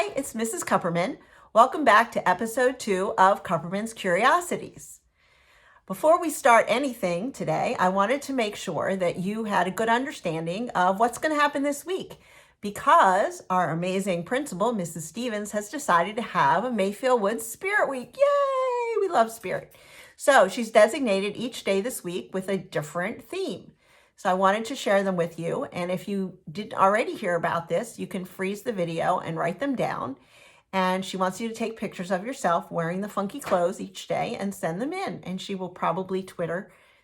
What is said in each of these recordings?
Hi, it's Mrs. Kupperman. Welcome back to episode 2 of Kupperman's Curiosities. Before we start anything today, I wanted to make sure that you had a good understanding of what's going to happen this week because our amazing principal, Mrs. Stevens, has decided to have a Mayfield Woods Spirit Week. Yay! We love spirit. So she's designated each day this week with a different theme. So I wanted to share them with you. And if you didn't already hear about this, you can freeze the video and write them down. And she wants you to take pictures of yourself wearing the funky clothes each day and send them in. And she will probably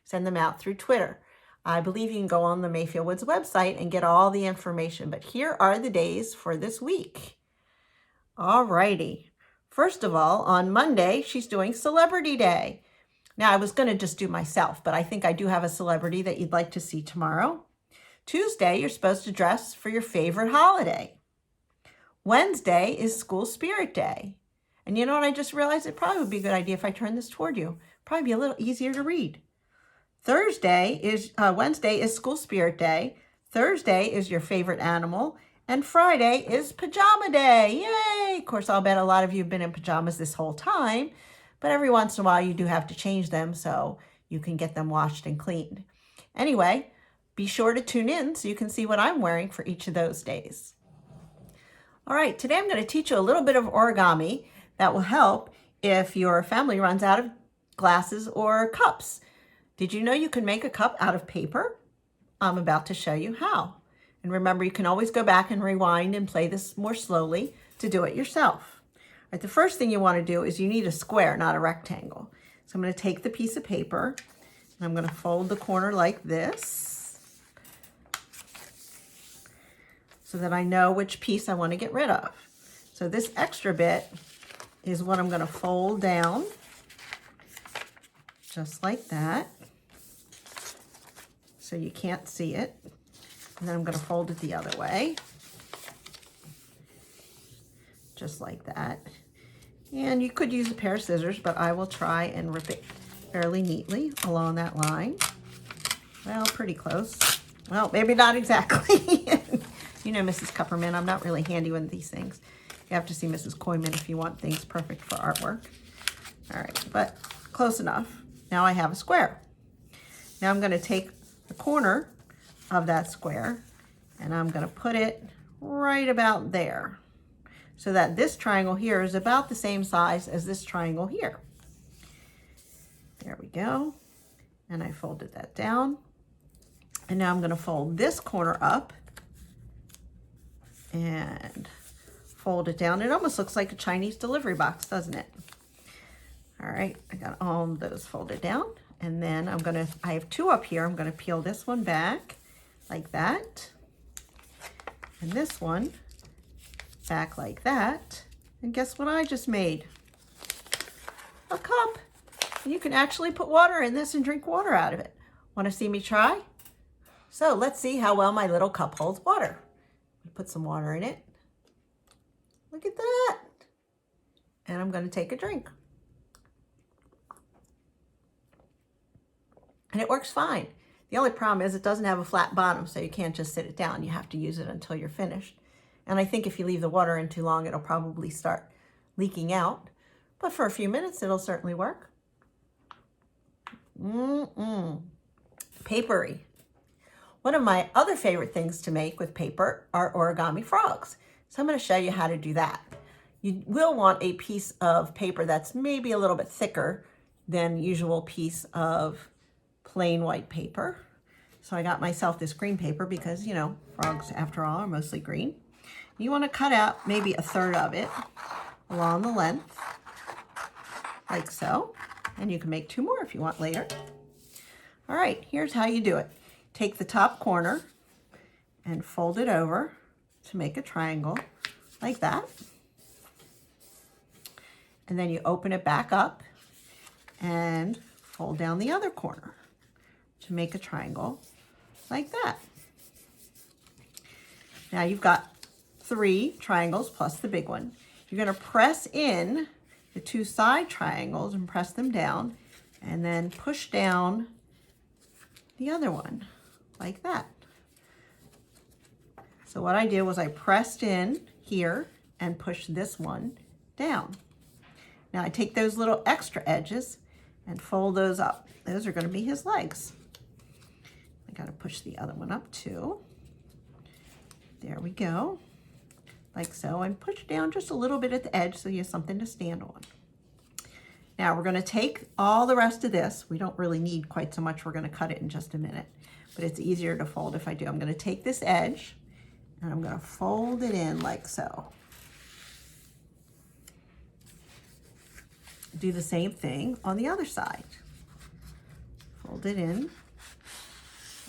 send them out through Twitter. I believe you can go on the Mayfield Woods website and get all the information. But here are the days for this week. All righty. First of all, on Monday, she's doing Celebrity Day. Now, I was going to just do myself, but I think I do have a celebrity that you'd like to see tomorrow. Tuesday, you're supposed to dress for your favorite holiday. Wednesday is School Spirit Day. And you know what I just realized? It probably would be a good idea if I turn this toward you. Probably be a little easier to read. Wednesday is School Spirit Day. Thursday is your favorite animal. And Friday is Pajama Day. Yay! Of course, I'll bet a lot of you have been in pajamas this whole time. But every once in a while, you do have to change them so you can get them washed and cleaned. Anyway, be sure to tune in so you can see what I'm wearing for each of those days. All right, today I'm going to teach you a little bit of origami that will help if your family runs out of glasses or cups. Did you know you can make a cup out of paper? I'm about to show you how. And remember, you can always go back and rewind and play this more slowly to do it yourself. All right, the first thing you want to do is you need a square, not a rectangle. So I'm going to take the piece of paper and I'm going to fold the corner like this so that I know which piece I want to get rid of. So this extra bit is what I'm going to fold down just like that so you can't see it. And then I'm going to fold it the other way. Just like that. And you could use a pair of scissors, but I will try and rip it fairly neatly along that line. Well, pretty close. Well, maybe not exactly. You know, Mrs. Kupperman, I'm not really handy with these things. You have to see Mrs. Koyman if you want things perfect for artwork. All right, but close enough. Now I have a square. Now I'm going to take the corner of that square and I'm going to put it right about there, so that this triangle here is about the same size as this triangle here. There we go. And I folded that down. And now I'm going to fold this corner up and fold it down. It almost looks like a Chinese delivery box, doesn't it? All right, I got all of those folded down. And then I have two up here. I'm going to peel this one back like that. And this one back like that. And guess what I just made? A cup. And you can actually put water in this and drink water out of it. Want to see me try? So let's see how well my little cup holds water. Put some water in it. Look at that. And I'm going to take a drink. And it works fine. The only problem is it doesn't have a flat bottom, so you can't just sit it down. You have to use it until you're finished. And I think if you leave the water in too long, it'll probably start leaking out. But for a few minutes, it'll certainly work. Papery. One of my other favorite things to make with paper are origami frogs. So I'm going to show you how to do that. You will want a piece of paper that's maybe a little bit thicker than usual piece of plain white paper. So I got myself this green paper because, you know, frogs, after all, are mostly green. You want to cut out maybe a third of it along the length, like so. And you can make two more if you want later. All right, here's how you do it. Take the top corner and fold it over to make a triangle like that. And then you open it back up and fold down the other corner to make a triangle like that. Now you've got 3 triangles plus the big one. You're going to press in the 2 side triangles and press them down and then push down the other one like that. So what I did was I pressed in here and push this one down. Now I take those little extra edges and fold those up. Those are going to be his legs. I got to push the other one up too. There we go, like so, and push down just a little bit at the edge so you have something to stand on. Now we're going to take all the rest of this. We don't really need quite so much. We're going to cut it in just a minute, but it's easier to fold if I do. I'm going to take this edge and I'm going to fold it in like so. Do the same thing on the other side. Fold it in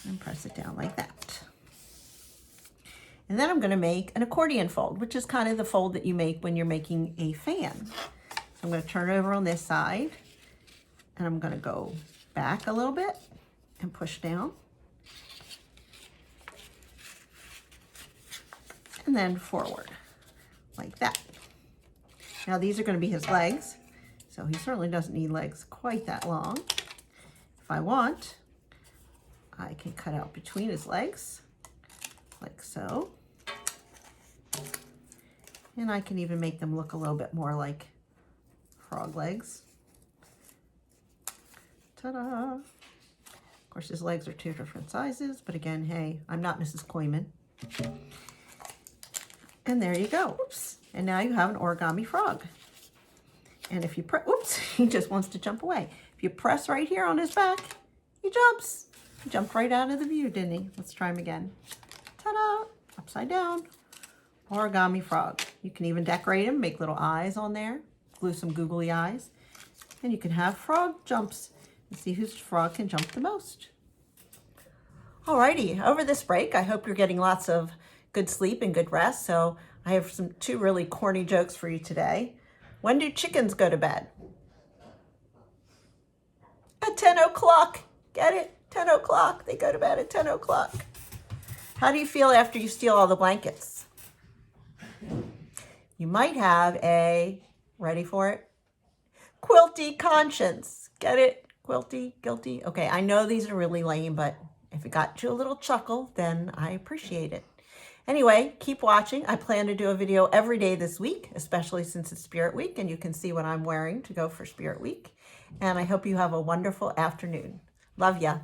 and press it down like that. And then I'm going to make an accordion fold, which is kind of the fold that you make when you're making a fan. So I'm going to turn it over on this side, and I'm going to go back a little bit and push down. And then forward, like that. Now these are going to be his legs, so he certainly doesn't need legs quite that long. If I want, I can cut out between his legs, like so. And I can even make them look a little bit more like frog legs. Ta-da! Of course, his legs are two different sizes, but again, hey, I'm not Mrs. Koyman. And there you go. Oops. And now you have an origami frog. And if you press, oops, he just wants to jump away. If you press right here on his back, he jumps. He jumped right out of the view, didn't he? Let's try him again. Ta-da! Upside down. Origami frog. You can even decorate him, make little eyes on there, glue some googly eyes, and you can have frog jumps and see whose frog can jump the most. Alrighty, over this break, I hope you're getting lots of good sleep and good rest. So I have two really corny jokes for you today. When do chickens go to bed? At 10 o'clock. Get it? 10 o'clock. They go to bed at 10 o'clock. How do you feel after you steal all the blankets? You might have a, ready for it? Quilty conscience. Get it? Quilty, guilty. Okay, I know these are really lame, but if it got you a little chuckle, then I appreciate it. Anyway, keep watching. I plan to do a video every day this week, especially since it's Spirit Week, and you can see what I'm wearing to go for Spirit Week. And I hope you have a wonderful afternoon. Love ya.